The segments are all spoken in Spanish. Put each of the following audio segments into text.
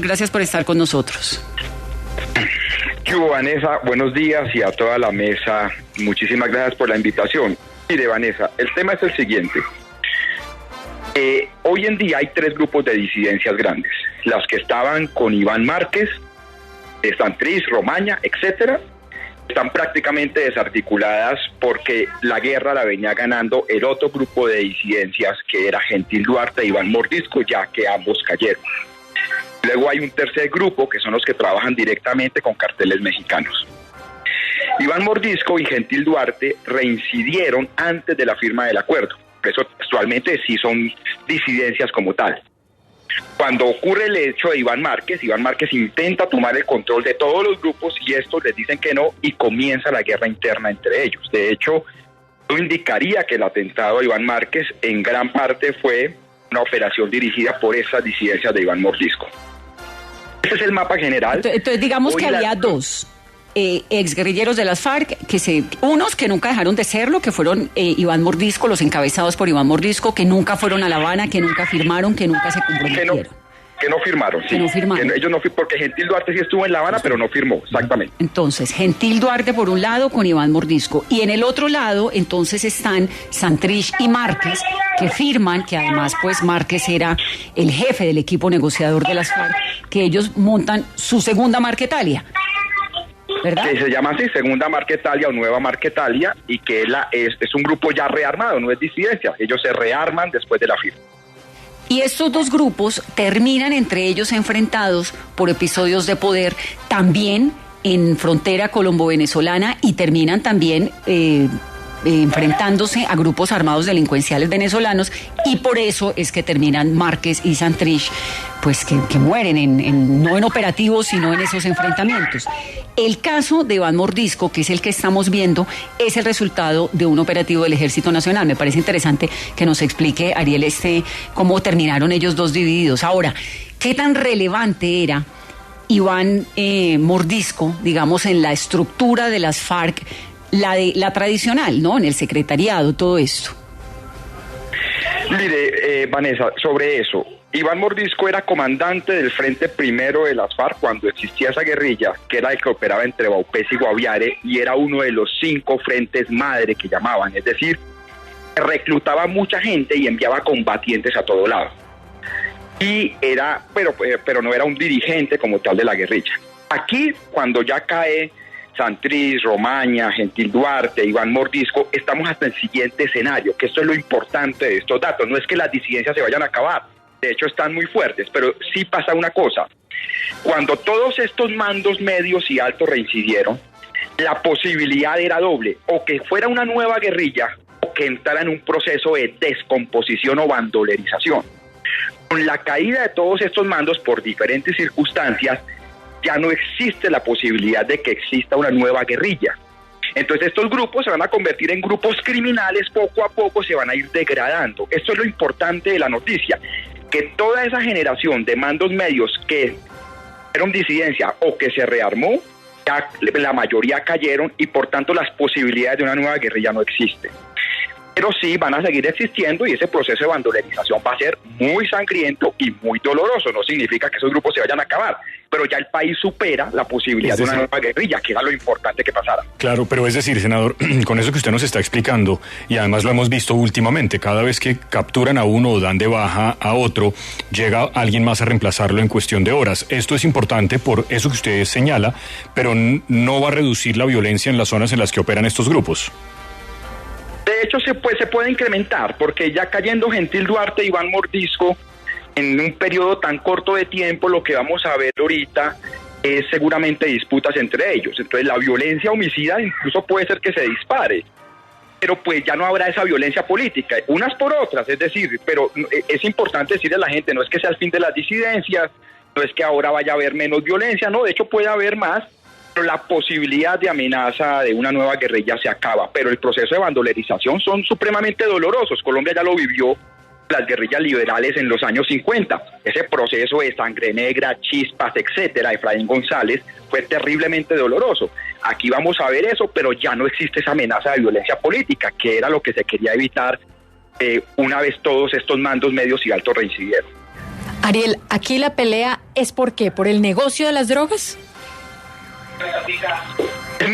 Gracias por estar con nosotros. ¿Qué hubo, Vanessa? Buenos días, y a toda la mesa, muchísimas gracias por la invitación. Mire, Vanessa, el tema es el siguiente. Hoy en día hay 3 grupos de disidencias grandes. Las que estaban con Iván Márquez, Santrich, Romaña, etcétera, están prácticamente desarticuladas porque la guerra la venía ganando el otro grupo de disidencias, que era Gentil Duarte e Iván Mordisco, ya que ambos cayeron. Luego hay un tercer grupo, que son los que trabajan directamente con carteles mexicanos. Iván Mordisco y Gentil Duarte reincidieron antes de la firma del acuerdo. Por eso actualmente sí son disidencias como tal. Cuando ocurre el hecho de Iván Márquez intenta tomar el control de todos los grupos y estos les dicen que no y comienza la guerra interna entre ellos. De hecho, yo indicaría que el atentado a Iván Márquez en gran parte fue una operación dirigida por esas disidencias de Iván Mordisco. Ese es el mapa general. Entonces digamos que había 2 exguerrilleros de las FARC, unos que nunca dejaron de serlo, que fueron Iván Mordisco, los encabezados por Iván Mordisco, que nunca fueron a La Habana, que nunca firmaron, que nunca se comprometieron. Que no firmaron, sí. Ellos no, porque Gentil Duarte sí estuvo en La Habana, pero no firmó, exactamente. Entonces, Gentil Duarte por un lado con Iván Mordisco, y en el otro lado entonces están Santrich y Márquez, que firman, que además pues Márquez era el jefe del equipo negociador de las FARC, que ellos montan su segunda Marquetalia, ¿verdad? Que se llama así, Segunda Marquetalia o Nueva Marquetalia, y que es un grupo ya rearmado, no es disidencia. Ellos se rearman después de la firma. Y estos 2 grupos terminan entre ellos enfrentados por episodios de poder, también en frontera colombo-venezolana, y terminan también enfrentándose a grupos armados delincuenciales venezolanos, y por eso es que terminan Márquez y Santrich, pues que mueren no en operativos, sino en esos enfrentamientos. El caso de Iván Mordisco, que es el que estamos viendo, es el resultado de un operativo del Ejército Nacional. Me parece interesante que nos explique, Ariel, cómo terminaron ellos 2 divididos. Ahora, ¿qué tan relevante era Iván Mordisco, digamos, en la estructura de las FARC, la tradicional, ¿no? En el secretariado, todo esto. Mire, Vanessa, sobre eso, Iván Mordisco era comandante del Frente Primero de las FARC cuando existía esa guerrilla, que era el que operaba entre Baupés y Guaviare, y era uno de los 5 frentes madre que llamaban, es decir, reclutaba mucha gente y enviaba combatientes a todo lado. Y pero no era un dirigente como tal de la guerrilla. Aquí, cuando ya cae Santrich, Romaña, Gentil Duarte, Iván Mordisco, estamos hasta el siguiente escenario, que esto es lo importante de estos datos. No es que las disidencias se vayan a acabar, de hecho están muy fuertes, pero sí pasa una cosa. Cuando todos estos mandos medios y altos reincidieron, la posibilidad era doble, o que fuera una nueva guerrilla, o que entrara en un proceso de descomposición o bandolerización. Con la caída de todos estos mandos por diferentes circunstancias, ya no existe la posibilidad de que exista una nueva guerrilla. Entonces estos grupos se van a convertir en grupos criminales, poco a poco se van a ir degradando. Esto es lo importante de la noticia, que toda esa generación de mandos medios que fueron disidencia o que se rearmó, ya la mayoría cayeron y por tanto las posibilidades de una nueva guerrilla no existen. Pero sí van a seguir existiendo y ese proceso de bandolerización va a ser muy sangriento y muy doloroso. No significa que esos grupos se vayan a acabar, pero ya el país supera la posibilidad de una nueva guerrilla, que era lo importante que pasara. Claro, pero es decir, senador, con eso que usted nos está explicando, y además lo hemos visto últimamente, cada vez que capturan a uno o dan de baja a otro, llega alguien más a reemplazarlo en cuestión de horas. Esto es importante por eso que usted señala, pero no va a reducir la violencia en las zonas en las que operan estos grupos. De hecho, se puede incrementar, porque ya cayendo Gentil Duarte e Iván Mordisco, en un periodo tan corto de tiempo, lo que vamos a ver ahorita es seguramente disputas entre ellos. Entonces la violencia homicida incluso puede ser que se dispare, pero pues ya no habrá esa violencia política, unas por otras, es decir, pero es importante decirle a la gente, no es que sea el fin de las disidencias, no es que ahora vaya a haber menos violencia, no, de hecho puede haber más, pero la posibilidad de amenaza de una nueva guerrilla se acaba, pero el proceso de bandolerización son supremamente dolorosos. Colombia ya lo vivió, las guerrillas liberales en los años 50, ese proceso de Sangre Negra, Chispas, etcétera, Efraín González, fue terriblemente doloroso. Aquí vamos a ver eso, pero ya no existe esa amenaza de violencia política, que era lo que se quería evitar una vez todos estos mandos medios y altos reincidieron. Ariel, aquí la pelea es ¿por qué? ¿Por el negocio de las drogas?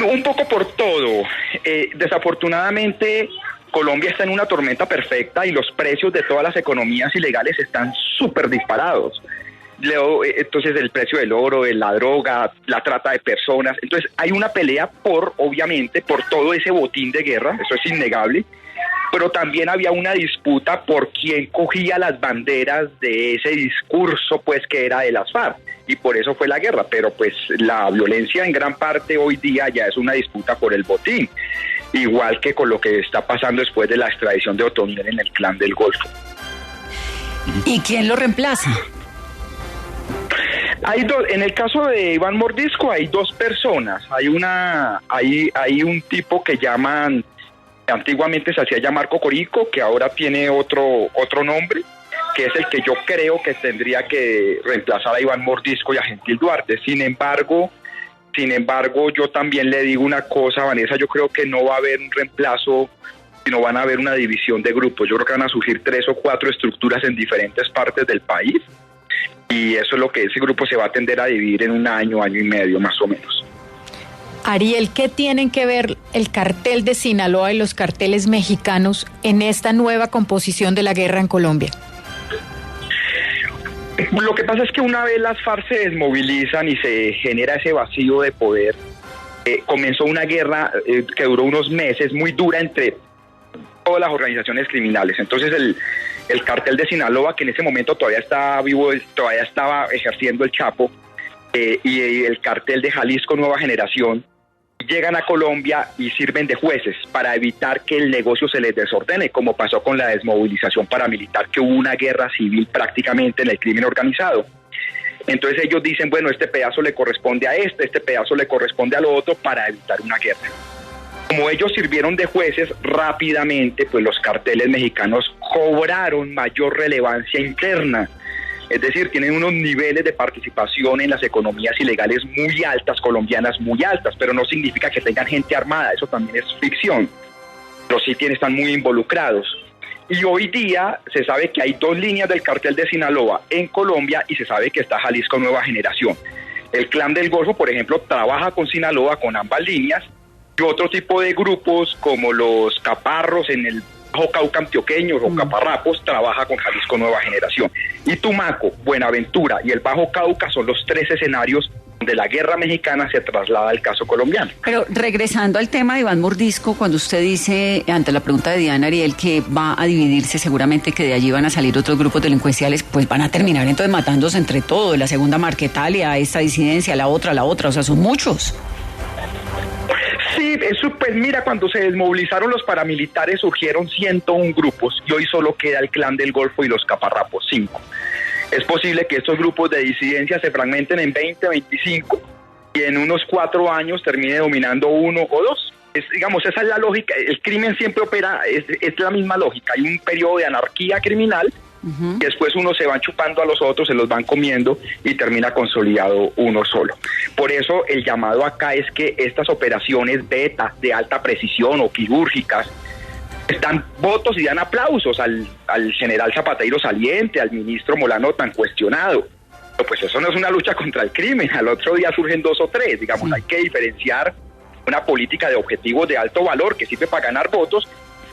Un poco por todo. Desafortunadamente, Colombia está en una tormenta perfecta y los precios de todas las economías ilegales están súper disparados. Entonces, el precio del oro, de la droga, la trata de personas. Entonces, hay una pelea obviamente, por todo ese botín de guerra, eso es innegable, pero también había una disputa por quién cogía las banderas de ese discurso, pues, que era de las FARC, y por eso fue la guerra. Pero, pues, la violencia en gran parte hoy día ya es una disputa por el botín, igual que con lo que está pasando después de la extradición de Otoniel en el Clan del Golfo. ¿Y quién lo reemplaza? En el caso de Iván Mordisco hay dos personas. Hay un tipo que llaman, antiguamente se hacía llamar Cocorico, que ahora tiene otro nombre, que es el que yo creo que tendría que reemplazar a Iván Mordisco y a Gentil Duarte. Sin embargo, yo también le digo una cosa, Vanessa, yo creo que no va a haber un reemplazo, sino van a haber una división de grupos. Yo creo que van a surgir 3 o 4 estructuras en diferentes partes del país. Y eso es lo que ese grupo se va a tender a dividir en un año, año y medio más o menos. Ariel, ¿qué tienen que ver el cartel de Sinaloa y los carteles mexicanos en esta nueva composición de la guerra en Colombia? Lo que pasa es que una vez las FARC se desmovilizan y se genera ese vacío de poder, comenzó una guerra que duró unos meses, muy dura entre todas las organizaciones criminales. Entonces el cartel de Sinaloa, que en ese momento todavía estaba vivo, todavía estaba ejerciendo el Chapo, y el cartel de Jalisco Nueva Generación, llegan a Colombia y sirven de jueces para evitar que el negocio se les desordene, como pasó con la desmovilización paramilitar, que hubo una guerra civil prácticamente en el crimen organizado. Entonces ellos dicen, bueno, este pedazo le corresponde a este pedazo le corresponde al otro, para evitar una guerra. Como ellos sirvieron de jueces rápidamente, pues los carteles mexicanos cobraron mayor relevancia interna. Es decir, tienen unos niveles de participación en las economías ilegales muy altas, colombianas muy altas, pero no significa que tengan gente armada, eso también es ficción. Pero sí están muy involucrados. Y hoy día se sabe que hay 2 líneas del cartel de Sinaloa en Colombia y se sabe que está Jalisco Nueva Generación. El Clan del Golfo, por ejemplo, trabaja con Sinaloa, con ambas líneas, y otro tipo de grupos como los caparros en el Bajo Cauca antioqueño o caparrapos trabaja con Jalisco Nueva Generación. Y Tumaco, Buenaventura y el Bajo Cauca son los 3 escenarios donde la guerra mexicana se traslada al caso colombiano. Pero regresando al tema de Iván Mordisco, cuando usted dice, ante la pregunta de Diana Ariel, que va a dividirse seguramente, que de allí van a salir otros grupos delincuenciales, pues van a terminar entonces matándose entre todos, la segunda Marquetalia, esta disidencia, la otra, o sea, son muchos. Sí, eso, pues mira, cuando se desmovilizaron los paramilitares surgieron 101 grupos y hoy solo queda el Clan del Golfo y los caparrapos, 5. Es posible que estos grupos de disidencia se fragmenten en 20, 25 y en unos 4 años termine dominando 1 o 2. Digamos, esa es la lógica. El crimen siempre opera, es la misma lógica. Hay un periodo de anarquía criminal y después unos se van chupando a los otros, se los van comiendo y termina consolidado uno solo. Por eso el llamado acá es que estas operaciones beta de alta precisión o quirúrgicas dan votos y dan aplausos al general Zapateiro saliente, al ministro Molano tan cuestionado. Pero pues eso no es una lucha contra el crimen, al otro día surgen 2 o 3, digamos, hay que diferenciar una política de objetivos de alto valor que sirve para ganar votos,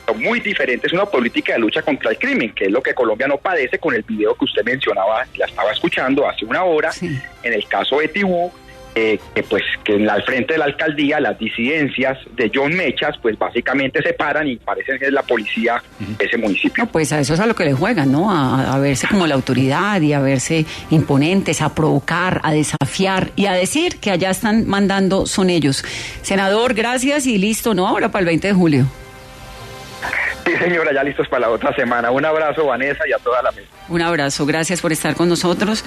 pero muy diferente es una política de lucha contra el crimen, que es lo que Colombia no padece con el video que usted mencionaba, la estaba escuchando hace una hora, en el caso de Tibú, que al frente de la alcaldía las disidencias de John Mechas pues básicamente se paran y parecen ser la policía de ese municipio. No, pues a eso es a lo que le juegan, ¿no? A verse como la autoridad y a verse imponentes, a provocar, a desafiar y a decir que allá están mandando son ellos. Senador, gracias y listo, ¿no? Ahora para el 20 de julio. Sí, señora, ya listos para la otra semana. Un abrazo, Vanessa, y a toda la mesa. Un abrazo, gracias por estar con nosotros.